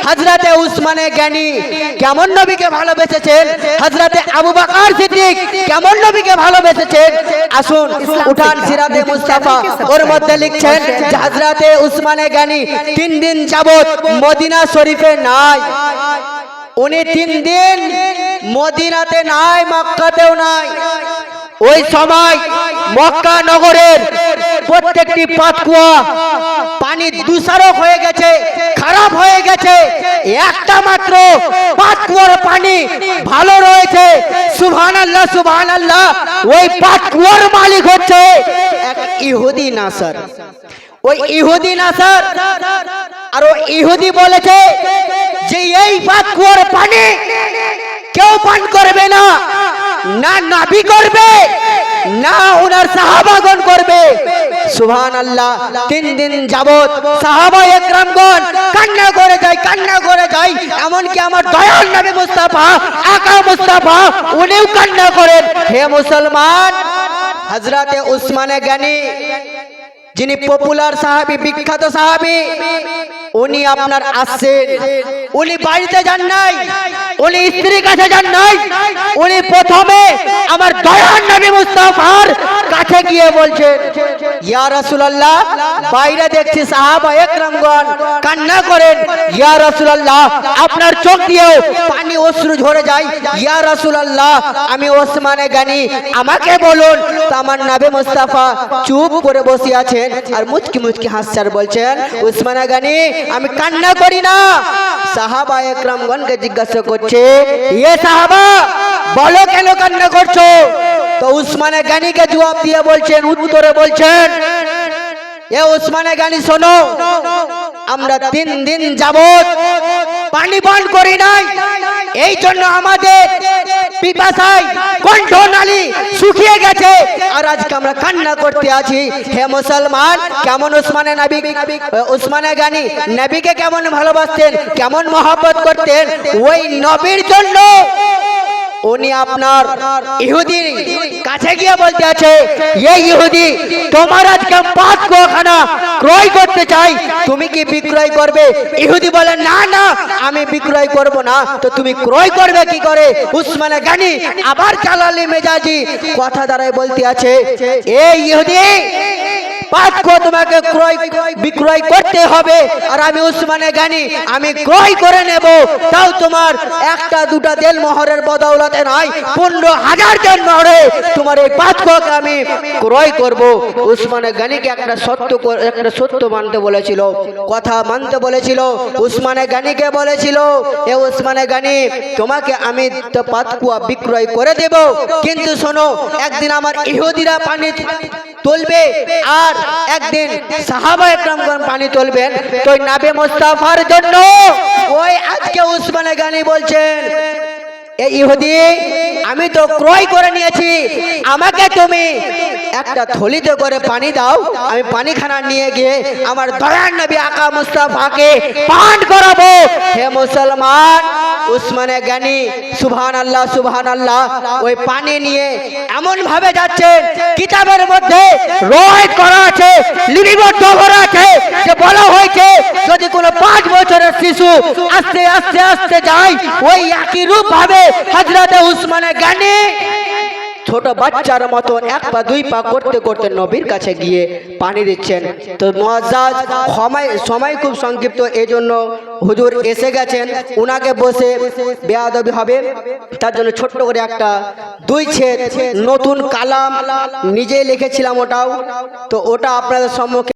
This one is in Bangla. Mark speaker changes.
Speaker 1: হযরতে উসমানে জ্ঞানী কেমন নবীকে ভালোবেসেছেন, হযরতে আবু বকর সিদ্দিক কেমন নবীকে ভালোবেসেছেন। আসুন উঠান সিরাতে মুস্তাফা, ওর মধ্যে লিখছেন যে হযরতে উসমানে জ্ঞানী 3 দিন যাবত মদিনা শরীফে নাই। উনি 3 দিন মদিনাতে নাই, মক্কাতেও নাই। ওই সময় মক্কা নগরের প্রত্যেকটি পাতকুয়া পানি দূষারক হয়ে গেছে, খারাপ হয়ে গেছে। একটা মাত্র পাতকুয়ার পানি ভালো রয়েছে। সুবহানাল্লাহ সুবহানাল্লাহ। ওই পাতকুয়ার মালিক হচ্ছে এক ইহুদি নাসার। ওই ইহুদি নাসার আর ওই ইহুদি বলেছে যে এই পাতকুয়ার পানি কেউ পান করবে না, না নবী করবে না ওনার সাহাবাগণ করবে। সুবহানাল্লাহ। 3 দিন যাবত সাহাবা একরামগণ কান্না করে যায়, কান্না করে যায়। এমনকি আমার দয়াল নবী মুস্তাফা, আকা মুস্তাফা, উনিও কান্না করেন। হে মুসলমান, হযরতে উসমানে জ্ঞানী যিনি পপুলার সাহাবী, বিখ্যাত সাহাবী, উনি আপনার আসছেন। উনি বাড়িতে যান নাই, উনি স্ত্রীর কাছে যান নাই। উনি প্রথমে আমার দয়াল নবী মুস্তাফার কাছে গিয়ে বলছেন, ইয়া রাসূলুল্লাহ, বাইরে দেখছি সাহাবা একরামগণ কান্না করেন। ইয়া রাসূলুল্লাহ, আপনার চোখ দিয়েও পানি অশ্রু ঝরে যায়। ইয়া রাসূলুল্লাহ, আমি ওসমানে জ্ঞানী, আমাকে বলুন। তো আমার নবী মুস্তাফা চুপ করে বসে আছেন আর মুচকি মুচকি হাসছে আর বলছেন, উসমানে জ্ঞানী, আমি কান্না করি না। সাহাবা একরামগণকে জিজ্ঞাসা করছে, এ সাহাবা, বলো কেন কান্না করছো? তো উসমানে জ্ঞানীকে জবাব দিয়ে বলছেন, উত্তরে বলছেন, এ উসমানে জ্ঞানী শোনো, আমরা 3 দিন যাবত পানি পান করি নাই। এই জন্য আমাদের পিপাসায় কণ্ঠনালী শুকিয়ে গেছে আর আজকে আমরা কান্না করতে আছি। হে মুসলমান, কেমন উসমানে জ্ঞানী নবীকে কেমন ভালোবাসতেন, কেমন মহব্বত করতেন। ওই নবীর জন্য উনি আপনার ইহুদি কাছে গিয়ে বলতে আছে, এই ইহুদি, তোমার আজকে পাতকুয়াখানা ক্রয় করতে চাই, তুমি কি বিক্রয় করবে? ইহুদি বলে, না না, আমি বিক্রয় করব না। তো তুমি ক্রয় করবে কি করে? উসমানে জ্ঞানী আবার চালালি মেজাজি কথা দ্বারাই বলতে আছে, এই ইহুদি, পাতকুয়া তোমাকে বিক্রয় করতে হবে। আর আমি উসমানে জ্ঞানী, আমি ক্রয় করে নেব। তাও তোমার 1টা 2টা দেল মোহরের বদৌলতে নয়, 15,000 দেল মোহরে তোমার এই পাতকুয়াকে আমি ক্রয় করব। উসমানে জ্ঞানীকে একটা সত্য মানতে বলেছিল, কথা মানতে বলেছিল। উসমানে জ্ঞানীকে বলেছিল, এ উসমানে জ্ঞানী, তোমাকে আমি তো পাতকুয়া বিক্রয় করে দেব, কিন্তু শোনো, একদিন আমার ইহুদিরা পানি তুলবে আর একদিন সাহাবা একরামগণ পানি তুলবেন। তো নবী মুস্তাফার জন্য ওই আজকে উসমানে জ্ঞানী বলছেন, এই ইহুদি, আমি তো ক্রয় করে নিয়েছি, আমাকে তুমি একটা থলিতে করে পানি দাও, আমি পানিখানা নিয়ে গিয়ে আমার দয়াল নবী আকা মুস্তাফাকে পান করাবো। হে মুসলমান, উসমানে জ্ঞানী সুবহানাল্লাহ সুবহানাল্লাহ ওই পানি নিয়ে এমন ভাবে যাচ্ছেন, কিতাবের মধ্যে রয়েত করা আছে, লিপিবদ্ধ করা আছে, যে বলা হয়েছে যদি কোনো 5 বছরের শিশু আস্তে আস্তে আস্তে যায়, ওই একই রূপ ভাবে হযরতে উসমানে জ্ঞানী ছোট বাচ্চার মতন 1 পা 2 পা করতে করতে নবীর কাছে গিয়ে পানি দিচ্ছেন। তো মুআজ্জাজ, সময় খুব সংক্ষিপ্ত, এজন্য হুজুর এসে গেছেন, উনাকে বসে বেয়াদবি হবে, তার জন্য ছোট্ট করে একটা 2 ছেদ নতুন কালাম নিজেই লিখেছিলাম, ওটাও তো ওটা আপনাদের সম্মুখে